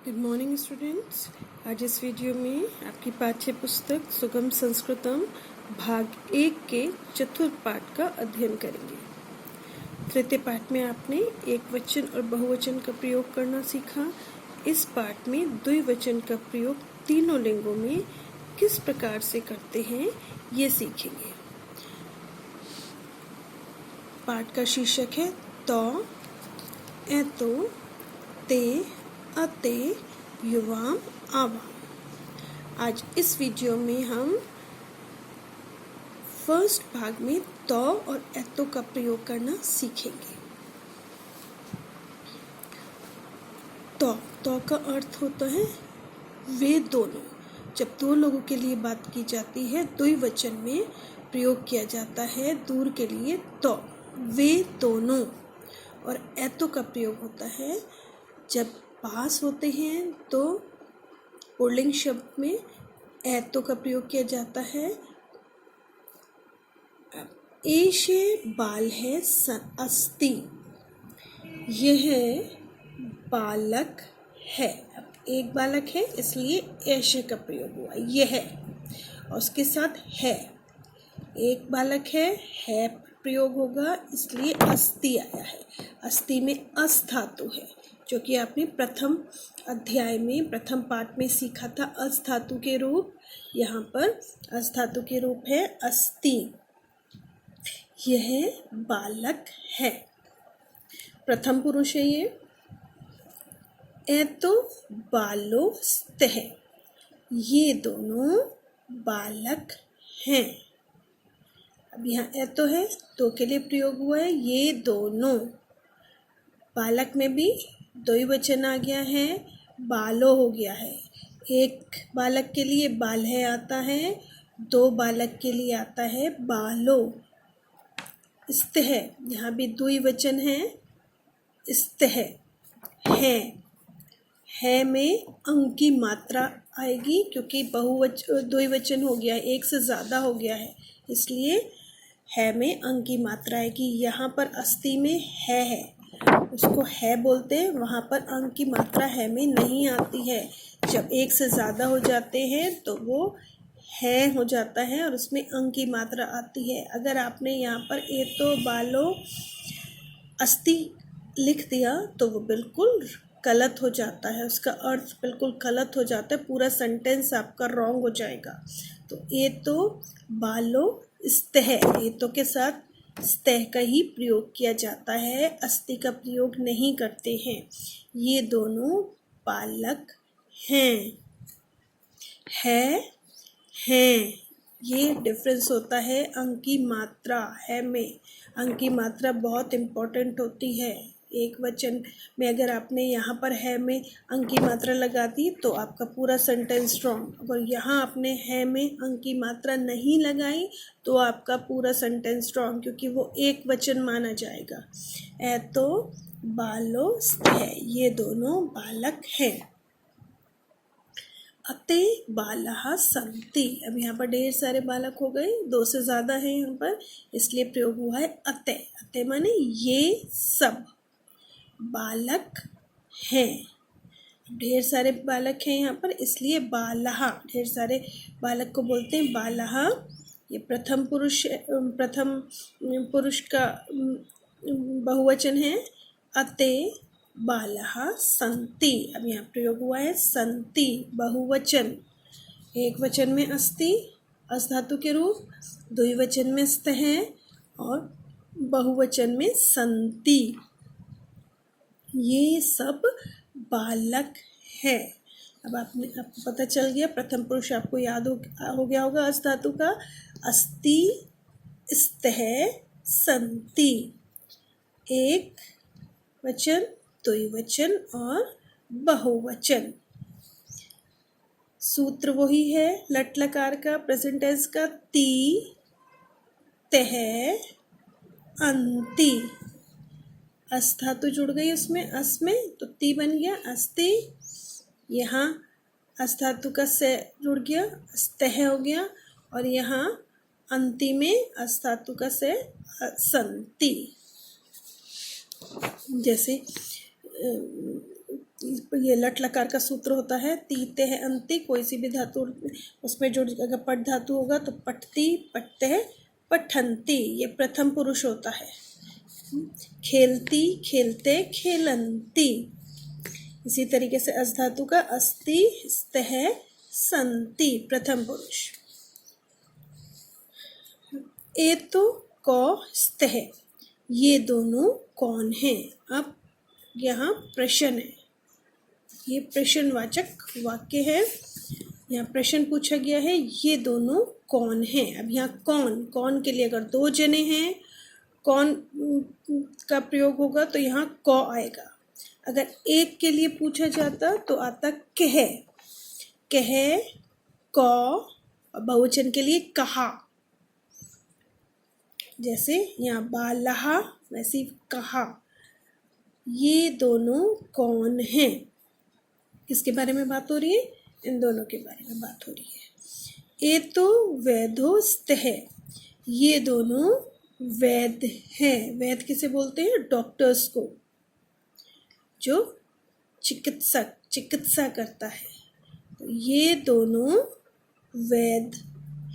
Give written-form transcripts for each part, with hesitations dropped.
Good morning students. आज इस video में आपकी पाठ्य पुस्तक सुगम संस्कृतम भाग 1 के चतुर्थ पाठ का अध्ययन करेंगे। तृतीय पाठ में आपने एक वचन और बहुवचन का प्रयोग करना सीखा। इस पाठ में द्विवचन का प्रयोग तीनों लिंगों में किस प्रकार से करते हैं ये सीखेंगे। पाठ का शीर्षक है तो, एतो, ते, अते, युवाम, आवाम। आज इस वीडियो में हम फर्स्ट भाग में तो और एतो का प्रयोग करना सीखेंगे। तो का अर्थ होता है वे दोनों। जब दो लोगों के लिए बात की जाती है द्विवचन में प्रयोग किया जाता है दूर के लिए तो, वे दोनों। और एतो का प्रयोग होता है जब पास होते हैं तो पुल्लिंग शब्द में एतो का प्रयोग किया जाता है। एशे बाल है अस्ति, यह बालक है। अब एक बालक है इसलिए ऐशे का प्रयोग हुआ, यह और उसके साथ है। एक बालक है प्रयोग होगा इसलिए अस्ति आया है। अस्ति में अस धातु है जो कि आपने प्रथम अध्याय में प्रथम पाठ में सीखा था। अस धातु के रूप यहाँ पर अस धातु के रूप है अस्ति। यह बालक है, प्रथम पुरुष है ये। एतो बालो स्तः, ये दोनों बालक हैं। अब यहाँ एतो है तो के लिए प्रयोग हुआ है, ये दोनों। बालक में भी द्विवचन आ गया है, बालो हो गया है। एक बालक के लिए बाल है आता है, दो बालक के लिए आता है बालो। स्तः, यहाँ भी द्विवचन है, स्तः है में अंक की मात्रा आएगी क्योंकि द्विवचन हो गया है, एक से ज़्यादा हो गया है, इसलिए है में अंक की मात्रा आएगी। यहाँ पर अस्ति में है उसको है बोलते हैं, वहाँ पर अंक की मात्रा है में नहीं आती है। जब एक से ज़्यादा हो जाते हैं तो वो है हो जाता है और उसमें अंक की मात्रा आती है। अगर आपने यहाँ पर एतो बालो अस्ति लिख दिया तो वो बिल्कुल गलत हो जाता है, उसका अर्थ बिल्कुल गलत हो जाता है, पूरा सेंटेंस आपका रॉन्ग हो जाएगा। तो एतो बालो स्तः, एतो के साथ स्तः का ही प्रयोग किया जाता है, अस्ति का प्रयोग नहीं करते हैं। ये दोनों बालक हैं, हैं। ये डिफरेंस होता है अंक की मात्रा है में। अंक की मात्रा बहुत इम्पोर्टेंट होती है। एक वचन में अगर आपने यहाँ पर है में अंक की मात्रा लगा दी तो आपका पूरा सेंटेंस रॉन्ग। अगर यहाँ आपने है में अंक की मात्रा नहीं लगाई तो आपका पूरा सेंटेंस रॉन्ग, क्योंकि वो एक वचन माना जाएगा। एतो बालो स्तः, ये दोनों बालक हैं। अते बालः सन्ति, अब यहाँ पर ढेर सारे बालक हो गए, दो से ज़्यादा है यहाँ पर, इसलिए प्रयोग हुआ है अते। अते माने ये सब बालक हैं। ढेर सारे बालक हैं यहाँ पर इसलिए बालः, ढेर सारे बालक को बोलते हैं बालः। ये प्रथम पुरुष का बहुवचन है। अते बालः सन्ति, अब यहाँ प्रयोग हुआ है सन्ति बहुवचन। एक वचन में अस्ति अस धातु के रूप, द्विवचन में स्तः और बहुवचन में सन्ति। ये सब बालक है। अब आपको पता चल गया, प्रथम पुरुष आपको याद हो गया होगा अस धातु का, अस्ति स्तः सन्ति। एक वचन, द्विवचन और बहुवचन। सूत्र वही है लट लकार का, प्रेजेंट टेंस का, ति तह अंति। अस धातु जुड़ गई उसमें, अस में तो ती बन गया अस्ति। यहाँ अस धातु का से जुड़ गया, स्तः हो गया, और यहाँ अंति में अस धातु का से सन्ति। जैसे ये लट लकार का सूत्र होता है। तीते है अंति, कोई सी भी धातु उसमें जो अगर पट धातु होगा तो पठती, पठते, पठंती, ये प्रथम पुरुष होता है। खेलती, खेलते, खेलंती। इसी तरीके से अस धातु का अस्ति, स्तः, संति, प्रथम पुरुष। एतो, कौ, स्तः, ये दोनों कौन हैं? अब यहाँ प्रश्न है, ये प्रश्नवाचक वाक्य है। यहाँ प्रश्न पूछा गया है, ये दोनों कौन हैं? अब यहाँ कौन, कौन के लिए अगर दो जने हैं, कौन का प्रयोग होगा तो यहाँ कौ आएगा। अगर एक के लिए पूछा जाता तो आता कह, कह, कौ, और बहुवचन के लिए कहा। जैसे यहाँ बालहा, वैसे कहा। ये दोनों कौन हैं? किसके बारे में बात हो रही है? इन दोनों के बारे में बात हो रही है। एतो वैधो स्तः, ये दोनों वैद्य हैं। वैद्य किसे बोलते हैं? डॉक्टर्स को, जो चिकित्सा करता है। तो ये दोनों वैद्य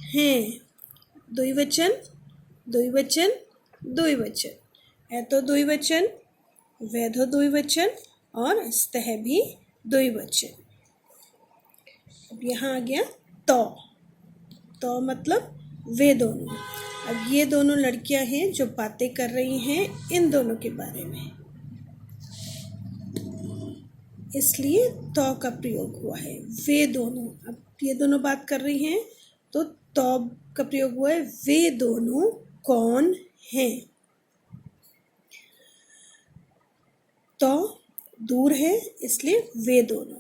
हैं। द्विवचन, द्विवचन, द्विवचन। एतो द्विवचन, वैधो द्विवचन और स्तः भी द्विवचन। अब यहाँ आ गया तो, तो मतलब वे दोनों। अब ये दोनों लड़कियां हैं जो बातें कर रही हैं इन दोनों के बारे में, इसलिए तो का प्रयोग हुआ है। वे दोनों, अब ये दोनों बात कर रही हैं तो का प्रयोग हुआ है। वे दोनों कौन हैं? तो दूर है इसलिए वे दोनों।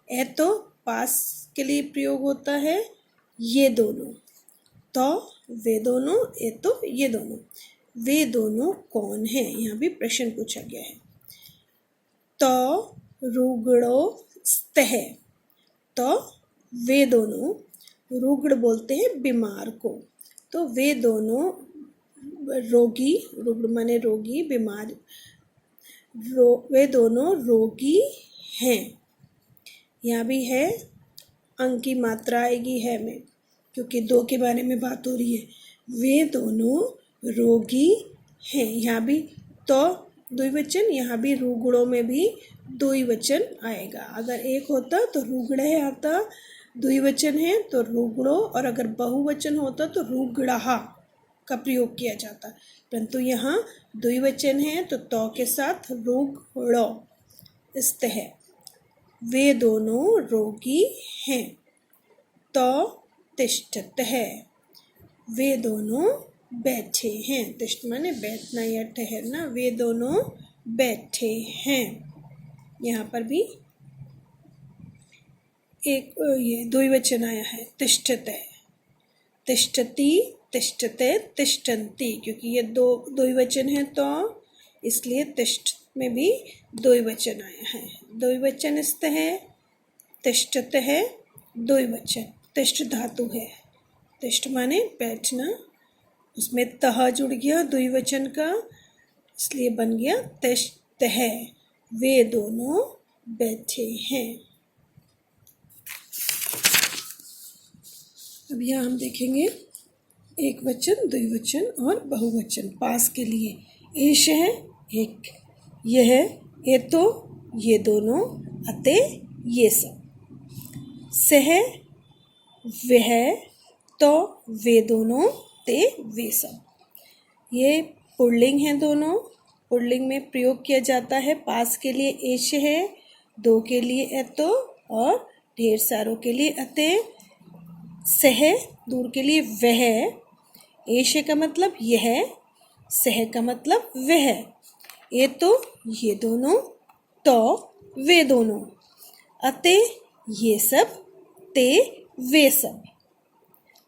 ए तो पास के लिए प्रयोग होता है, ये दोनों। तो वे दोनों, ए तो ये दोनों। वे दोनों कौन हैं? यहाँ भी प्रश्न पूछा गया है। तो रुग्णो स्तः, तो वे दोनों, रुग्ण बोलते हैं बीमार को, तो वे दोनों रोगी, रुग्ण माने रोगी, बीमार, वे दोनों रोगी हैं। यहाँ भी है, अंक की मात्रा आएगी है में, क्योंकि दो के बारे में बात हो रही है। वे दोनों रोगी हैं। यहाँ भी तो द्विवचन, यहाँ भी रुग्णों में भी द्विवचन आएगा। अगर एक होता तो रुग्ण आता, द्विवचन है तो रुग्णो, और अगर बहुवचन होता तो रुग्णः का प्रयोग किया जाता। परंतु यहाँ द्विवचन है तो के साथ रुग्णो स्तः, वे दोनों रोगी हैं। तो तिष्ठतः, वे दोनों बैठे हैं। तिष्ठ माने बैठना या ठहरना। वे दोनों बैठे हैं। यहाँ पर भी एक ये द्विवचन आया है, तिष्ठतः, तिष्ठति, तिष्ठते, तिष्ठन्ति। क्योंकि ये दो द्विवचन है तो इसलिए तिष्ठ में भी द्विवचन आया है। द्विवचन स्तः, तिष्ठतः, द्विवचन। तिष्ठ धातु है, तिष्ठ माने बैठना, उसमें तह जुड़ गया द्विवचन का, इसलिए बन गया तिष्ठतः। वे दोनों बैठे हैं। अब यहाँ हम देखेंगे एक वचन, द्विवचन और बहुवचन। पास के लिए एष है एक, यह है, ये तो, ये दोनों, अते, ये सब। सह, वह, तो, वे दोनों, ते, वे सब। ये पुल्लिंग है दोनों। पुल्लिंग में प्रयोग किया जाता है। पास के लिए एष है, दो के लिए एतो और ढेर सारों के लिए अते। सह, दूर के लिए वह। एष का मतलब यह, सह का मतलब वह। ये तो, ये दोनों, तो, वे दोनों। अते, ये सब, ते, वे सब।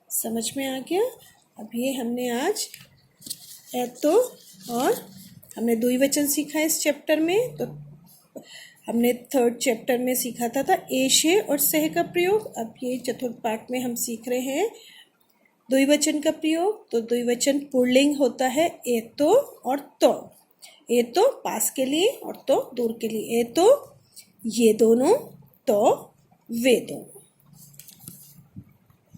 समझ में आ गया? अब ये हमने आज एतो और हमने द्विवचन सीखा इस चैप्टर में। तो हमने थर्ड चैप्टर में सीखा था एषे और सह का प्रयोग। अब ये चतुर्थ पाठ में हम सीख रहे हैं द्विवचन का प्रयोग। तो द्विवचन पुल्लिंग होता है एतो और तो। एतो पास के लिए और तो दूर के लिए। एतो, ये दोनों तो वे दोनों।